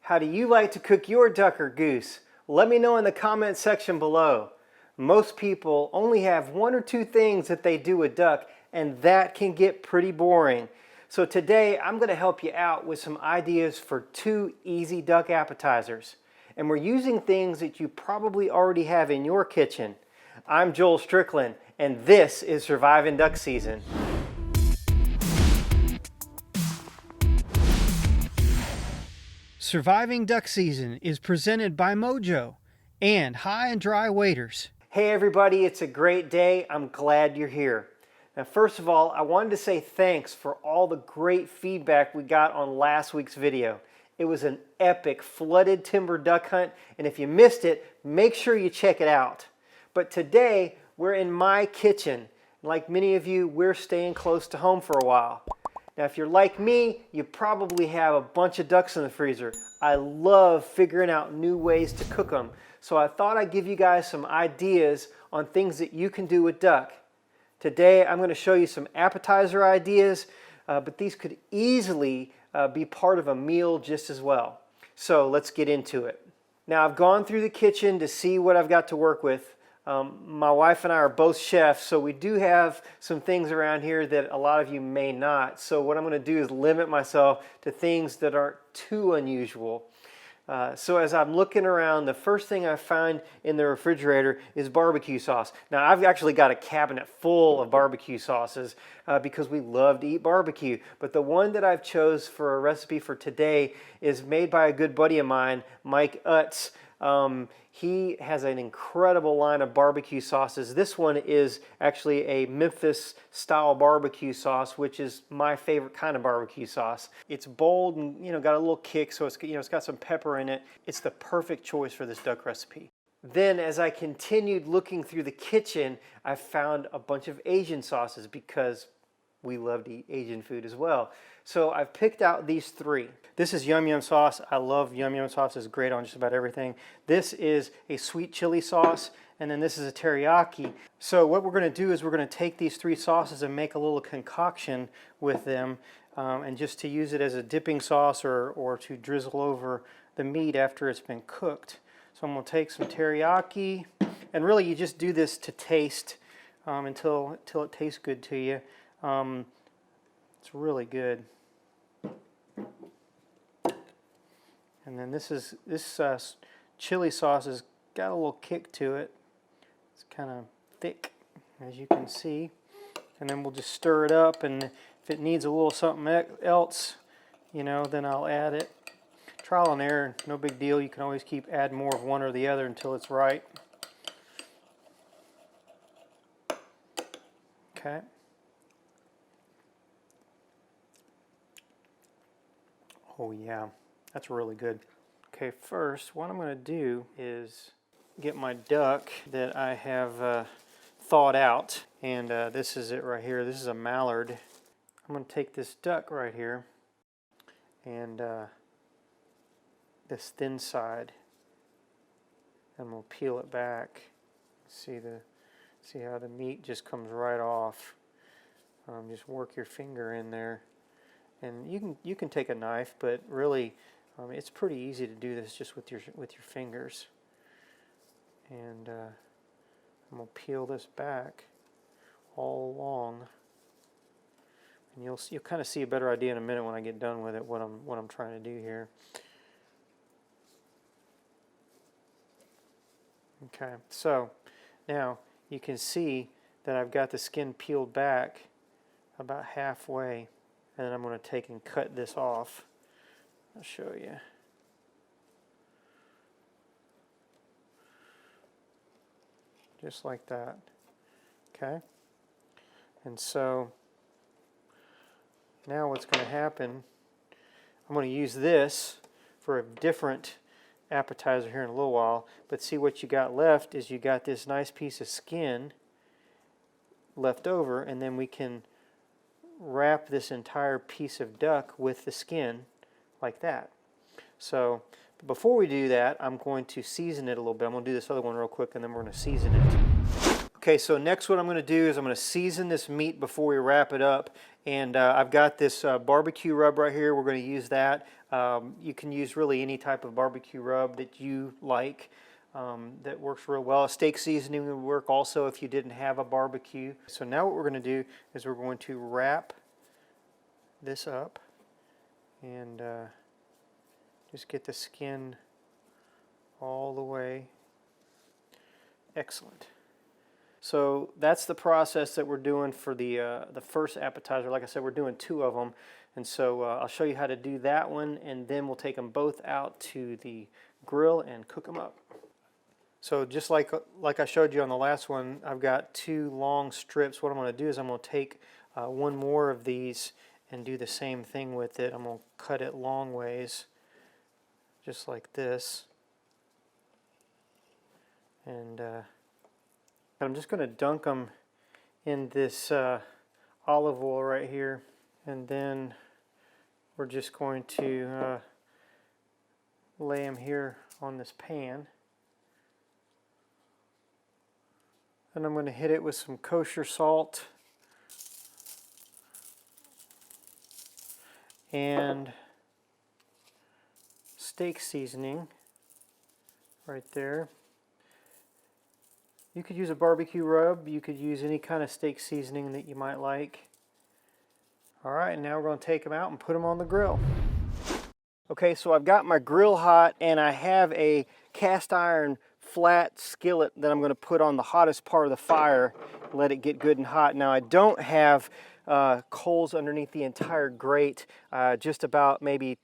How do you like to cook your duck or goose? Let me know in the comment section below. Most people only have one or two things that they do with duck, and that can get pretty boring. So today I'm going to help you out with some ideas for 2 easy duck appetizers. And we're using things that you probably already have in your kitchen. I'm Joel Strickland, and this is Surviving Duck Season. Surviving Duck Season is presented by Mojo and High and Dry Waiters. Hey everybody, it's a great day. I'm glad you're here. Now first of all, I wanted to say thanks for all the great feedback we got on last week's video. It was an epic flooded timber duck hunt, and if you missed it, make sure you check it out. But today, we're in my kitchen. Like many of you, we're staying close to home for a while. Now, if you're like me, you probably have a bunch of ducks in the freezer. I love figuring out new ways to cook them. So I thought I'd give you guys some ideas on things that you can do with duck. Today, I'm going to show you some appetizer ideas, but these could easily be part of a meal just as well. So let's get into it. Now, I've gone through the kitchen to see what I've got to work with. My wife and I are both chefs, so we do have some things around here that a lot of you may not. So what I'm going to do is limit myself to things that aren't too unusual. So as I'm looking around, the first thing I find in the refrigerator is barbecue sauce. Now I've actually got a cabinet full of barbecue sauces because we love to eat barbecue. But the one that I've chose for a recipe for today is made by a good buddy of mine, Mike Utz. He has an incredible line of barbecue sauces. This one is actually a Memphis style barbecue sauce, which is my favorite kind of barbecue sauce. It's bold and got a little kick, so it's got some pepper in it. It's the perfect choice for this duck recipe. Then as I continued looking through the kitchen, I found a bunch of Asian sauces because we love to eat Asian food as well. So I've picked out these 3. This is Yum Yum sauce. I love Yum Yum sauce. It's great on just about everything. This is a sweet chili sauce, and then this is a teriyaki. So what we're going to do is we're going to take these 3 sauces and make a little concoction with them, and just to use it as a dipping sauce or to drizzle over the meat after it's been cooked. So I'm going to take some teriyaki, and really you just do this to taste until it tastes good to you. It's really good. And then this chili sauce has got a little kick to it. It's kind of thick, as you can see. And then we'll just stir it up, and if it needs a little something else, then I'll add it. Trial and error, no big deal. You can always keep adding more of one or the other until it's right. Okay. Oh yeah, that's really good. Okay, first what I'm going to do is get my duck that I have thawed out, and this is it right here. This is a mallard. I'm going to take this duck right here and this thin side, and we'll peel it back. See how the meat just comes right off. Just work your finger in there. And you can take a knife, but really it's pretty easy to do this just with your fingers. And I'm going to peel this back all along, and you'll kind of see a better idea in a minute when I get done with it what I'm trying to do here. Okay, so now you can see that I've got the skin peeled back about halfway. And then I'm going to take and cut this off. I'll show you. Just like that. Okay? And so now what's going to happen, I'm going to use this for a different appetizer here in a little while. But see, what you got left is you got this nice piece of skin left over, and then we can wrap this entire piece of duck with the skin like that. So before we do that, I'm going to season it a little bit. I'm going to do this other one real quick, and then we're going to season it. Okay, so next what I'm going to do is I'm going to season this meat before we wrap it up. And I've got this barbecue rub right here. We're going to use that. You can use really any type of barbecue rub that you like. That works real well. A steak seasoning would work also if you didn't have a barbecue. So now what we're going to do is we're going to wrap this up and just get the skin all the way. Excellent. So that's the process that we're doing for the first appetizer. Like I said, we're doing 2 of them. And so I'll show you how to do that one, and then we'll take them both out to the grill and cook them up. So just like I showed you on the last one, I've got 2 long strips. What I'm going to do is I'm going to take one more of these and do the same thing with it. I'm going to cut it long ways, just like this. And I'm just going to dunk them in this olive oil right here. And then we're just going to lay them here on this pan. And I'm going to hit it with some kosher salt and steak seasoning right there. You could use a barbecue rub. You could use any kind of steak seasoning that you might like. All right, now we're going to take them out and put them on the grill. Okay, so I've got my grill hot, and I have a cast iron flat skillet that I'm going to put on the hottest part of the fire, let it get good and hot. Now I don't have coals underneath the entire grate, just about maybe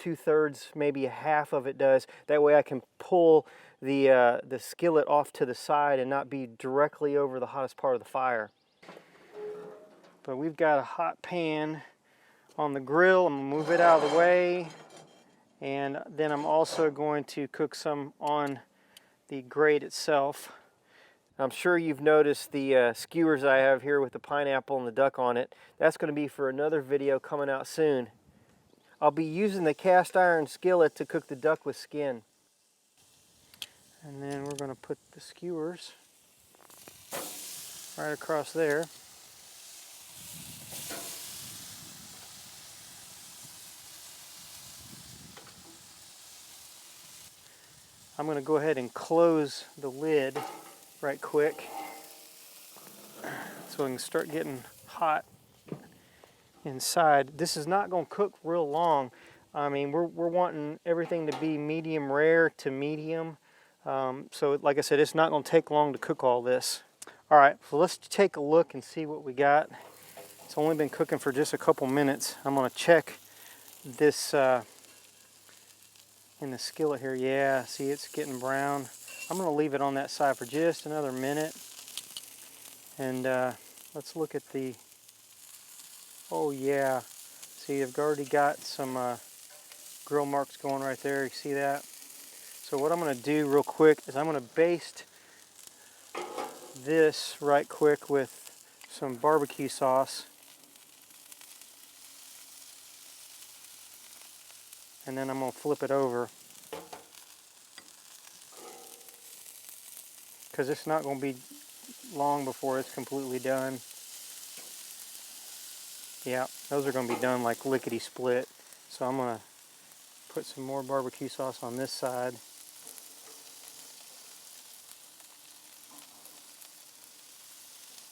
2/3, maybe a half of it does. That way I can pull the skillet off to the side and not be directly over the hottest part of the fire. But we've got a hot pan on the grill. I'm going to move it out of the way, and then I'm also going to cook some on the grate itself. I'm sure you've noticed the skewers I have here with the pineapple and the duck on it. That's going to be for another video coming out soon. I'll be using the cast iron skillet to cook the duck with skin. And then we're going to put the skewers right across there. I'm going to go ahead and close the lid right quick so we can start getting hot inside. This is not going to cook real long. I mean, we're wanting everything to be medium rare to medium. So like I said, it's not going to take long to cook all this. All right, so let's take a look and see what we got. It's only been cooking for just a couple minutes. I'm going to check this in the skillet here. Yeah, see, it's getting brown. I'm going to leave it on that side for just another minute. And let's look at the, oh yeah, see, I've already got some grill marks going right there. You see that? So what I'm going to do real quick is I'm going to baste this right quick with some barbecue sauce. And then I'm going to flip it over, because it's not going to be long before it's completely done. Yeah, those are going to be done like lickety split. So I'm going to put some more barbecue sauce on this side.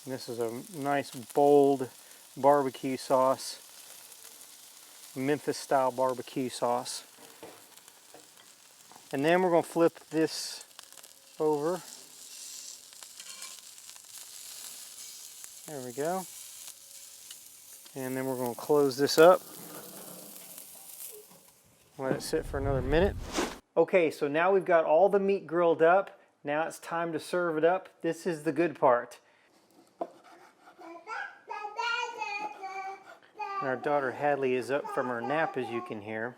And this is a nice bold barbecue sauce. Memphis style barbecue sauce. And then we're going to flip this over. There we go. And then we're going to close this up. Let it sit for another minute. Okay, so now we've got all the meat grilled up. Now it's time to serve it up. This is the good part. And our daughter Hadley is up from her nap, as you can hear.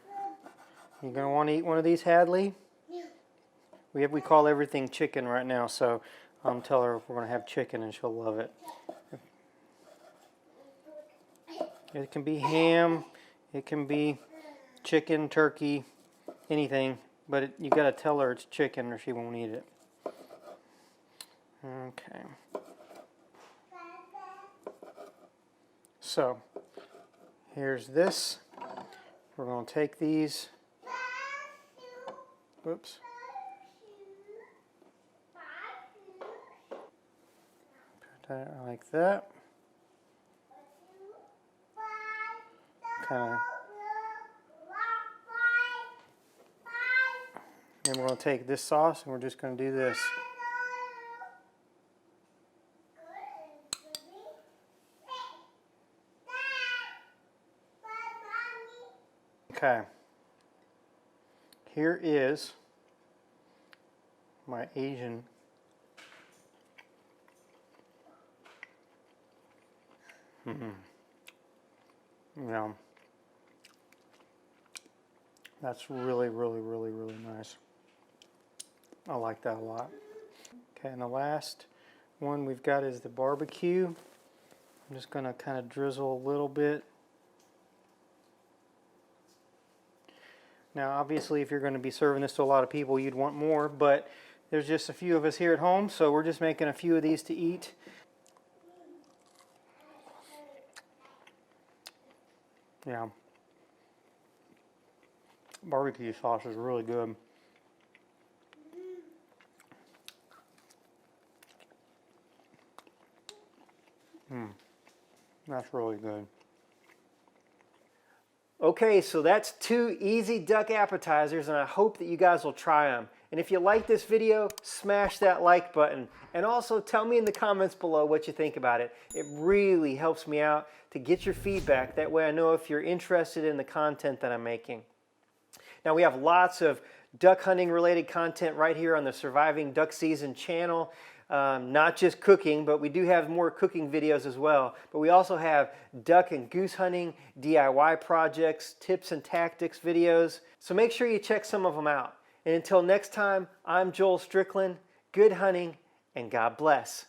You gonna want to eat one of these, Hadley? We call everything chicken right now, so tell her we're gonna have chicken and she'll love it. It can be ham, it can be chicken, turkey, anything, but you gotta tell her it's chicken or she won't eat it. Okay. So here's this. We're going to take these. Whoops. Put that like that. Kind of. And we're going to take this sauce and we're just going to do this. Okay. Here is my Asian Yeah, that's really, really, really, really nice. I like that a lot. Okay, and the last one we've got is the barbecue. I'm just going to kind of drizzle a little bit. Now, obviously, if you're going to be serving this to a lot of people, you'd want more, but there's just a few of us here at home, so we're just making a few of these to eat. Yeah. Barbecue sauce is really good. That's really good. Okay, so that's 2 easy duck appetizers, and I hope that you guys will try them. And if you like this video, smash that like button. And also tell me in the comments below what you think about it. It really helps me out to get your feedback. That way I know if you're interested in the content that I'm making. Now we have lots of duck hunting related content right here on the Surviving Duck Season channel. Not just cooking, but we do have more cooking videos as well. But we also have duck and goose hunting, DIY projects, tips and tactics videos. So make sure you check some of them out. And until next time, I'm Joel Strickland. Good hunting and God bless.